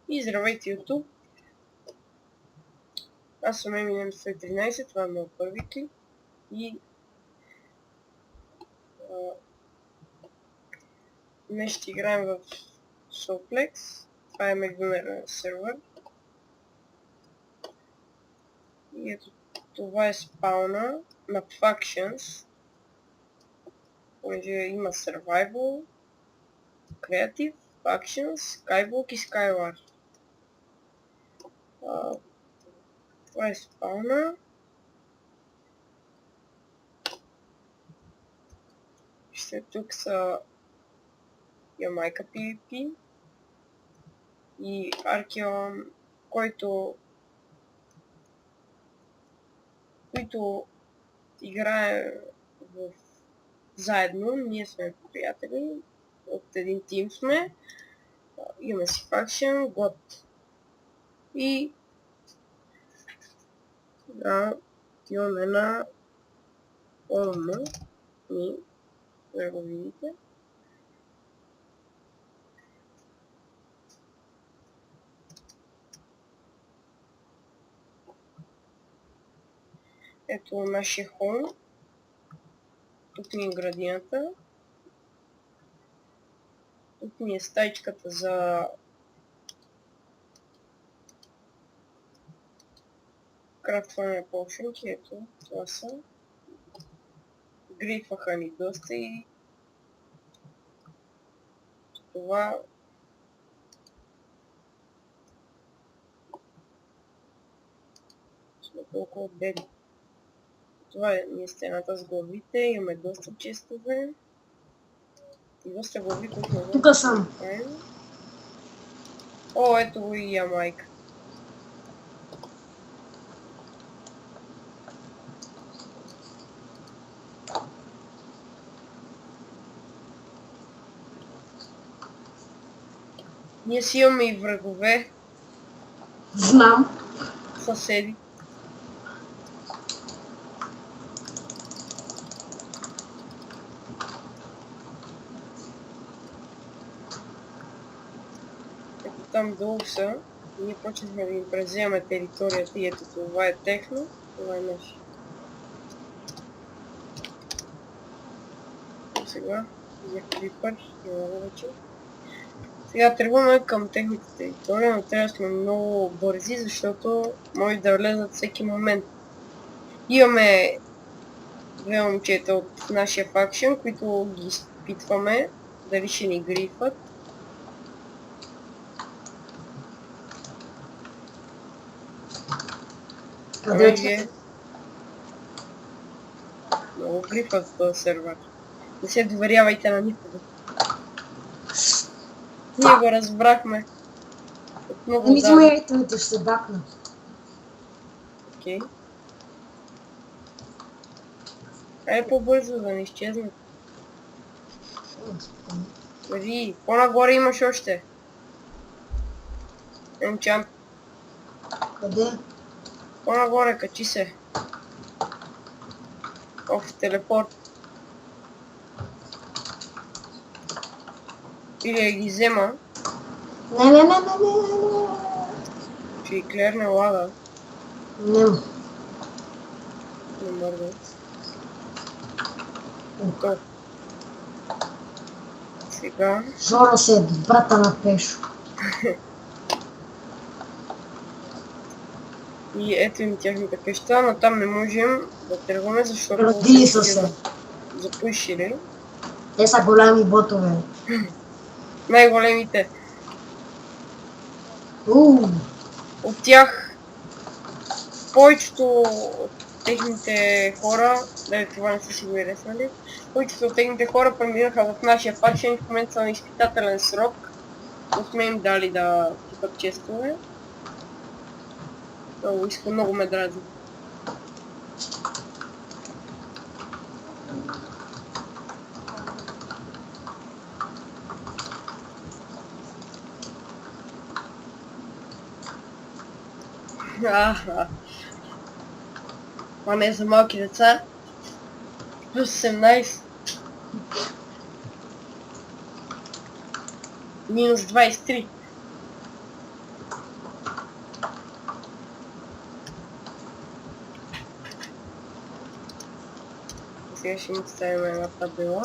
И здравейте YouTube! Аз съм Eminem 113, това е моят първи клип и днес ще играем в Showplex. Това е международен сервер. И ето това е спауна на Factions, понеже има Survival, Creative, Factions, Skyblock и Skyward. Това е спауна. Тук са Ямайка PvP и Аркеон, който играе заедно. Ние сме приятели, от един тим сме, имаме си факшен, год. И имаме на Олма, да го видите. Ето нашия хом. Тук ни е градината. Тук ни е стайчката за крафтване на полшинки. Ето, това са. Грифаха ни доста и това сме толкова бедни. Това е стената с главите, имаме доста честове и доста глави, които не тук съм. О, ето го и Ямайка. Ние си имаме и врагове. Знам. Съседи. Там долу са, ние почнахме да им преземаме територията и ето това е техно, това е наше. Сега взех крипър, много вече. Сега тръгваме към техните територия, но трябва да сме много бързи, защото може да влезат всеки момент. Имаме две момчета от нашия факшен, които ги изпитваме дали ще ни грифат. Много грифът в този сервер. Не се доверявайте на никого. Ние го разбрахме. Не ми доверяйте, ще се бакна. Окей. Айде по-бързо да не изчезнат. Вади, по-нагоре имаш още. Енчант. Къде? По-нагоре, качи се. В телепорт. Или ги взема. Не. Ще и клерне лада. Не мърда. Ото. Сега. Жоро се е брата на Пешо. И ето им тяхната къща, но там не можем да тръгваме, защото родили са се. Запушили. Те са голями ботове. Най-големите. От тях повечето от техните хора, това не са си го иреснали, повечето от техните хора преминаха в нашия факшен, в момента са на изпитателен срок. Но сме им дали да кипат честове. Много ме дразни. Това не е за малки деца. Плюс 18. Минус 23. Сега ще му ставим една табела.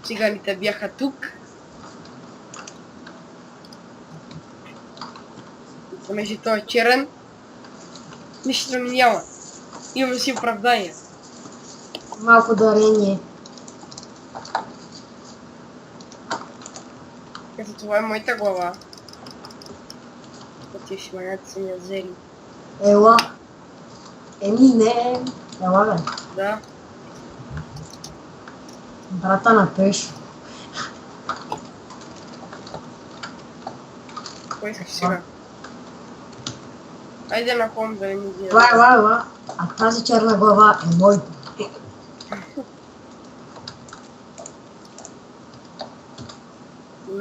Циганите бяха тук. И понеже той е черен, нищо ми няма. Имаме си оправдание. Малко дарение. Ето това е моята глава. Ти шманят са ми взели. Ела. Еми не. Ела бе. Да. Брата на Пеш. Какво искаш сега? Айде на хом да не ми ги Ела. А тази черна глава е моята.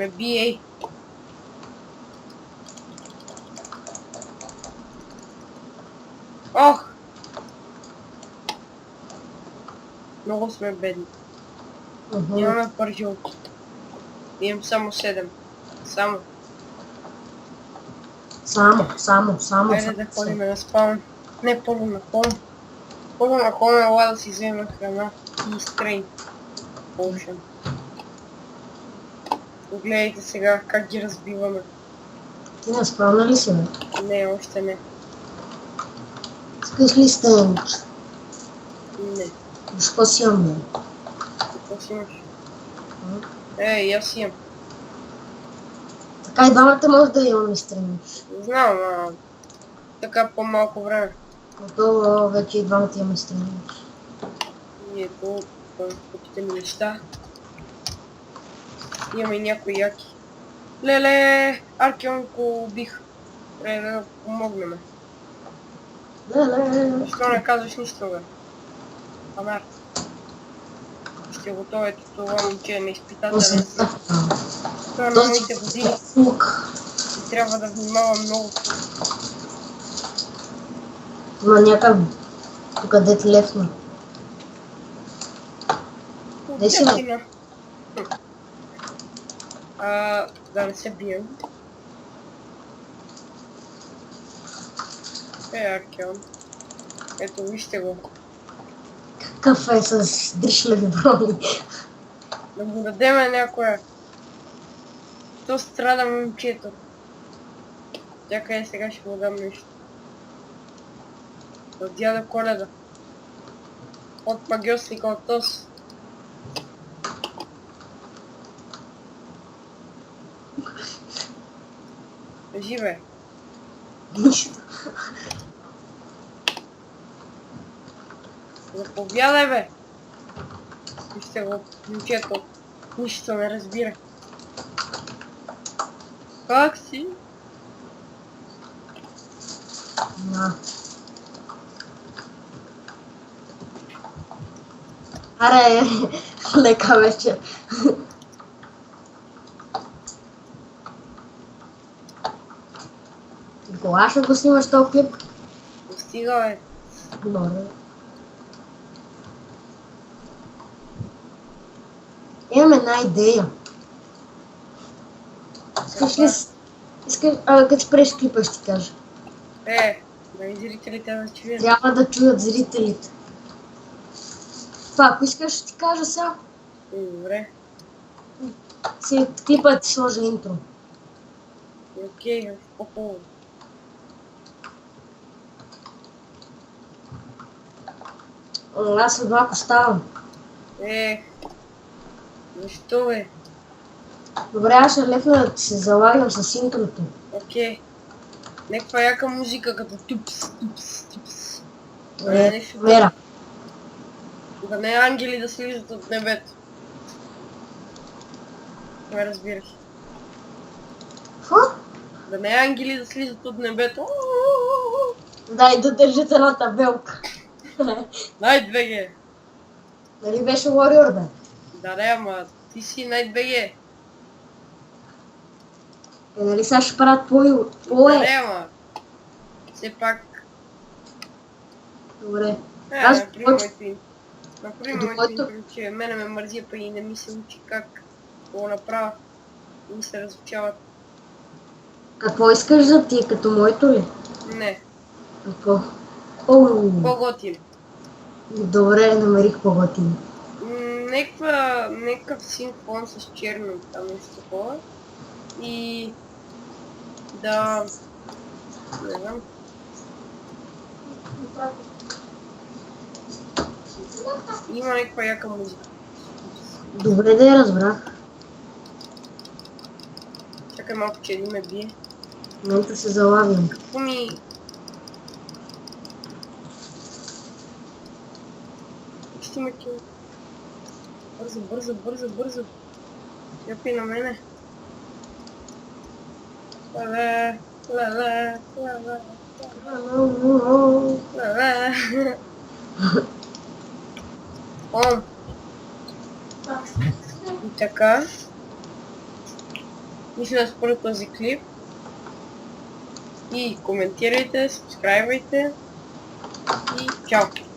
ме бие. Ох! Много сме бедни. Имаме пържолки. Имам само 7. Само. Само. Айде да ходим на спаун. Не, първо на хом. Първо на хом е ела да си вземем храна и стрейн. Potion. Гледайте сега как ги разбиваме. Ти не спавна ли си, бе? Не, още не. Искаш ли стенч? Не. Защо си имам, бе? Какво си имаш? Ей, аз имам. Така и двамата може да имаме стенч. Знам, така по-малко време. Готово, вече и двамата имаме стенч. И ето, купите ми неща. Имаме някои яки. Леле, Аркеон го убих. Трябва да помогнем. Леле. Защо не казваш нищо, бе? Панар. Ще готовите това момче на изпитателен. Това на моите години. И трябва да внимавам много. Има някак тук дет левна. Не си Тяхина. Да не се бием. Аркеон. Ето, вижте го. Какъв е с дришливи брони. Да му дадеме някоя. То страда момчето. Чакай, сега ще му дам нещо. От дядо Коледа. От магиосника от Тос. Живе. Нищо. Заповядай, бе! Вижте го, момчето. Нищо не разбира. Как си? Да. Аре, лека вечер. Кога ще го снимаш този клип? Достига, бе. Добре. Имам една идея. Искаш ли... като спреш клипа ще ти кажа. Да и зрителите да чуят. Трябва да чуят зрителите. Това, ако искаш ще ти кажа сега. Добре. След клипа ти сложа интро. Окей, по-хубаво. Аз след малко ставам. Защо, бе? Добре, аз ще лепна да се залагам с интрото. Окей. Някаква яка музика, като тупс. Вера. Да не ангели да слизат от небето. Не разбираш. Какво? Да не ангели да слизат от небето. Дай да държат една табелка. Найт БГ. Нали беше Warrior, бе? Да, не, ама ти си Найт БГ. Нали сега ще правят Да, не, ама. Все пак. Добре. Например, моето интро, че мене ме мързи, па и не ми се учи как го направя. И ми се разучават. Какво искаш за ти, като моето ли? Не, Ако. Оу, По-готин. добре, намерих по-готин. Някакъв син фон с черно там нещо такова. И да... Не знам. Има някаква яка музика. Добре да я разбрах. Чакай малко, че един ме бие. В момента се залавям. Какво ми... Ще ме кил. Бързо. Япи на мене. Лале. О! И така. Мисля да споря този клип. И коментирайте, сабскрайбвайте. И чао!